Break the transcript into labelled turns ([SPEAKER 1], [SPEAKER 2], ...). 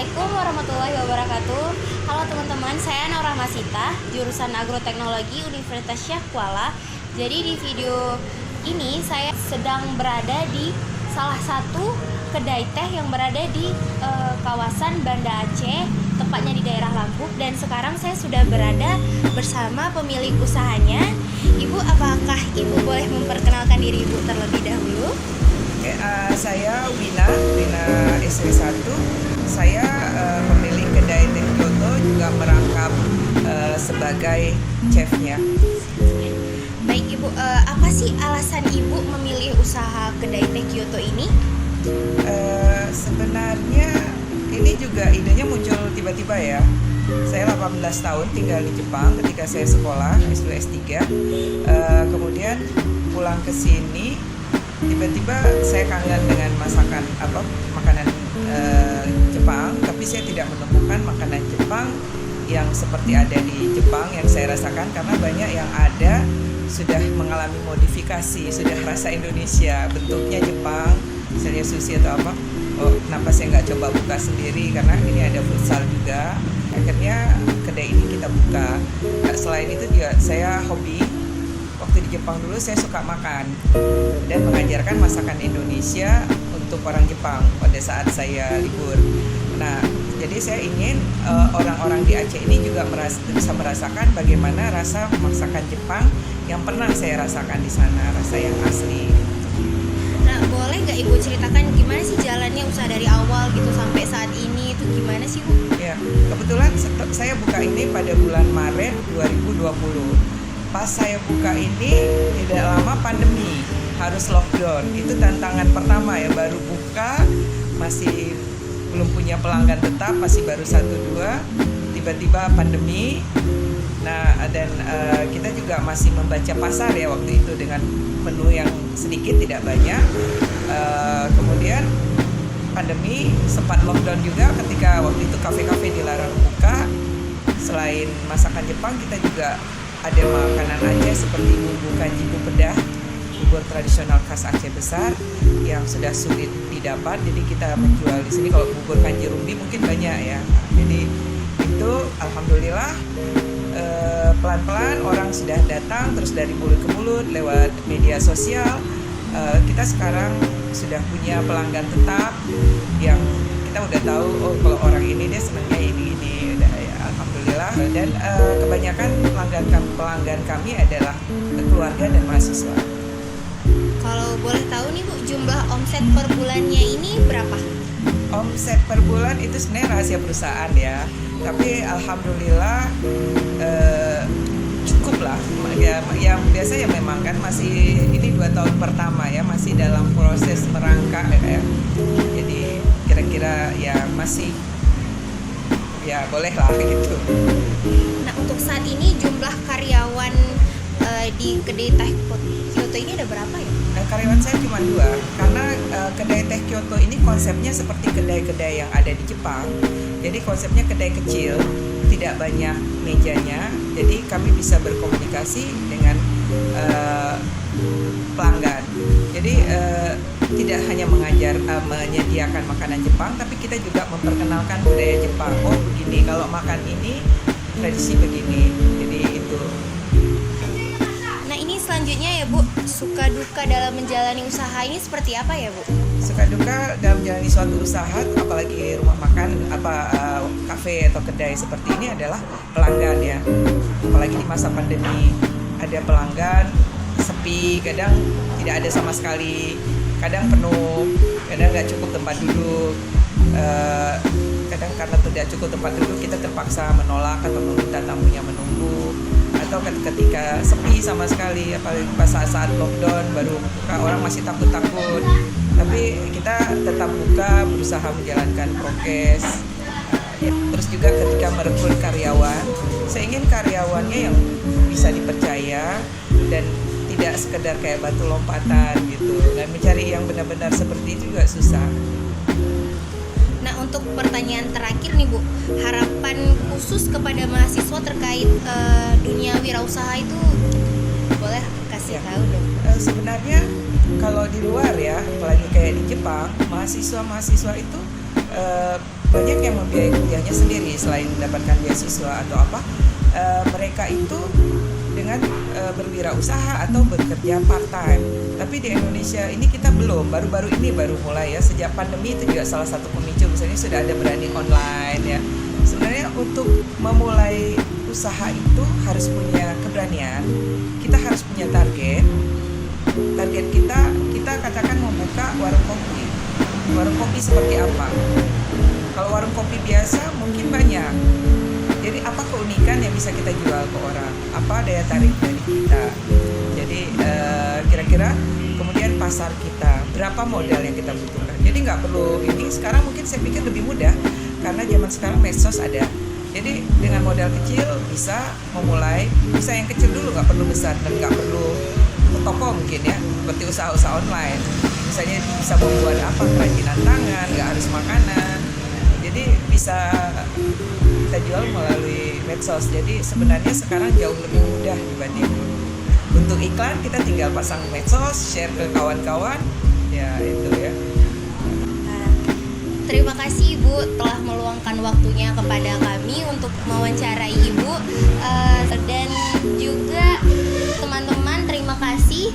[SPEAKER 1] Assalamualaikum warahmatullahi wabarakatuh. Halo teman-teman, saya Nora Masita, jurusan Agroteknologi Universitas Syekh Kuala. Jadi di video ini saya sedang berada di salah satu kedai teh yang berada di kawasan Banda Aceh, tepatnya di daerah Lampung. Dan sekarang saya sudah berada bersama pemilik usahanya. Ibu, apakah Ibu boleh memperkenalkan diri Ibu terlebih dahulu?
[SPEAKER 2] Saya Wina SW1. Saya pemilik kedai teh Kyoto, juga merangkap sebagai chefnya.
[SPEAKER 1] Baik Ibu, apa sih alasan Ibu memilih usaha kedai teh Kyoto ini?
[SPEAKER 2] Sebenarnya ini juga idenya muncul tiba-tiba ya. Saya 18 tahun tinggal di Jepang ketika saya sekolah S2 S3. Kemudian pulang ke sini, tiba-tiba saya kangen dengan makanan Jepang, tapi saya tidak menemukan makanan Jepang yang seperti ada di Jepang yang saya rasakan, karena banyak yang ada sudah mengalami modifikasi, sudah rasa Indonesia, bentuknya Jepang, misalnya sushi atau apa. Kenapa saya nggak coba buka sendiri, karena ini ada futsal juga. Akhirnya kedai ini kita buka. Selain itu juga saya hobi. Waktu di Jepang dulu saya suka makan dan mengajarkan masakan Indonesia untuk orang Jepang pada saat saya libur. Nah, jadi saya ingin orang-orang di Aceh ini juga bisa merasakan bagaimana rasa masakan Jepang yang pernah saya rasakan di sana, rasa yang asli.
[SPEAKER 1] Nah, boleh nggak Ibu ceritakan gimana sih jalannya usaha dari awal gitu sampai saat ini itu gimana sih Bu?
[SPEAKER 2] Ya, kebetulan saya buka ini pada bulan Maret 2020. Pas saya buka ini tidak lama pandemi, harus lockdown. Itu tantangan pertama ya, baru buka, masih belum punya pelanggan tetap, masih baru 1-2, tiba-tiba pandemi. Nah, dan kita juga masih membaca pasar ya waktu itu dengan menu yang sedikit, tidak banyak. Kemudian pandemi, sempat lockdown juga ketika waktu itu kafe-kafe dilarang buka. Selain masakan Jepang, kita juga ada makanan Aceh seperti bumbu kanji pedah, bubur tradisional khas Aceh besar yang sudah sulit didapat. Jadi kita menjual di sini. Kalau bubur kanji rumbi mungkin banyak ya. Jadi itu alhamdulillah pelan-pelan orang sudah datang, terus dari mulut ke mulut lewat media sosial. Kita sekarang sudah punya pelanggan tetap yang kita udah tahu, kalau orang ini dia senangnya ini udah ya, alhamdulillah. Dan kebanyakan pelanggan kami adalah keluarga dan mahasiswa.
[SPEAKER 1] Kalau boleh tahu nih Bu, jumlah omset per bulannya ini berapa?
[SPEAKER 2] Omset per bulan itu sebenarnya rahasia perusahaan ya, tapi alhamdulillah cukup lah ya. Yang biasa ya memang kan masih ini 2 tahun pertama ya, masih dalam proses merangkak ya. Jadi kira-kira ya masih ya boleh lah gitu.
[SPEAKER 1] Nah, untuk saat ini jumlah karyawan di kedai teh Kyoto ini ada berapa ya?
[SPEAKER 2] Karyawan saya cuma 2, karena kedai teh Kyoto ini konsepnya seperti kedai-kedai yang ada di Jepang. Jadi konsepnya kedai kecil, tidak banyak mejanya. Jadi kami bisa berkomunikasi dengan pelanggan. Jadi tidak hanya menyediakan makanan Jepang, tapi kita juga memperkenalkan budaya Jepang. Oh begini, kalau makan ini tradisi begini. Jadi itu.
[SPEAKER 1] Nah, ini selanjutnya ya Bu, suka duka dalam menjalani usaha ini seperti apa ya Bu?
[SPEAKER 2] Suka duka dalam menjalani suatu usaha, apalagi rumah makan, kafe atau kedai seperti ini adalah pelanggan ya. Apalagi di masa pandemi, ada pelanggan sepi, kadang tidak ada sama sekali, kadang penuh, kadang nggak cukup tempat duduk. Kadang karena tidak cukup tempat duduk, kita terpaksa menolak atau meminta tamunya menunggu. Atau ketika sepi sama sekali, apalagi pas saat lockdown baru buka, orang masih takut-takut. Tapi kita tetap buka, berusaha menjalankan prokes. Terus juga ketika merekrut karyawan, saya ingin karyawannya yang bisa dipercaya dan tidak sekedar kayak batu lompatan gitu. Dan mencari yang benar-benar seperti itu juga susah.
[SPEAKER 1] Nah, untuk pertanyaan terakhir nih Bu, harapan khusus kepada mahasiswa terkait dunia wirausaha itu boleh kasih tahu dong?
[SPEAKER 2] Sebenarnya kalau di luar ya, apalagi kayak di Jepang, mahasiswa itu banyak yang membiayai kuliahnya sendiri selain mendapatkan beasiswa atau apa. Mereka itu dengan berwirausaha atau bekerja part time. Tapi di Indonesia ini kita belum, baru-baru ini baru mulai ya. Sejak pandemi itu juga salah satu pemicu, misalnya sudah ada berani online ya. Sebenarnya untuk memulai usaha itu harus punya keberanian, kita harus punya target. Target kita katakan membuka warung kopi. Warung kopi seperti apa? Kalau warung kopi biasa mungkin banyak. Jadi apa keunikan yang bisa kita jual ke orang? Apa daya tarik dari kita? Jadi kira-kira kemudian pasar kita, berapa modal yang kita butuhkan? Jadi nggak perlu ini. Sekarang mungkin saya pikir lebih mudah karena zaman sekarang medsos ada. Jadi dengan modal kecil bisa memulai, bisa yang kecil dulu, nggak perlu besar dan nggak perlu ke toko mungkin ya, seperti usaha-usaha online. Misalnya bisa membuat apa, kerajinan tangan, nggak harus makanan. Jadi bisa kita jual melalui medsos. Jadi sebenarnya sekarang jauh lebih mudah dibanding dulu. Untuk iklan kita tinggal pasang medsos, share ke kawan-kawan, ya itu ya.
[SPEAKER 1] Nah, terima kasih Ibu telah meluangkan waktunya kepada kami untuk mewawancarai Ibu. Dan juga teman-teman terima kasih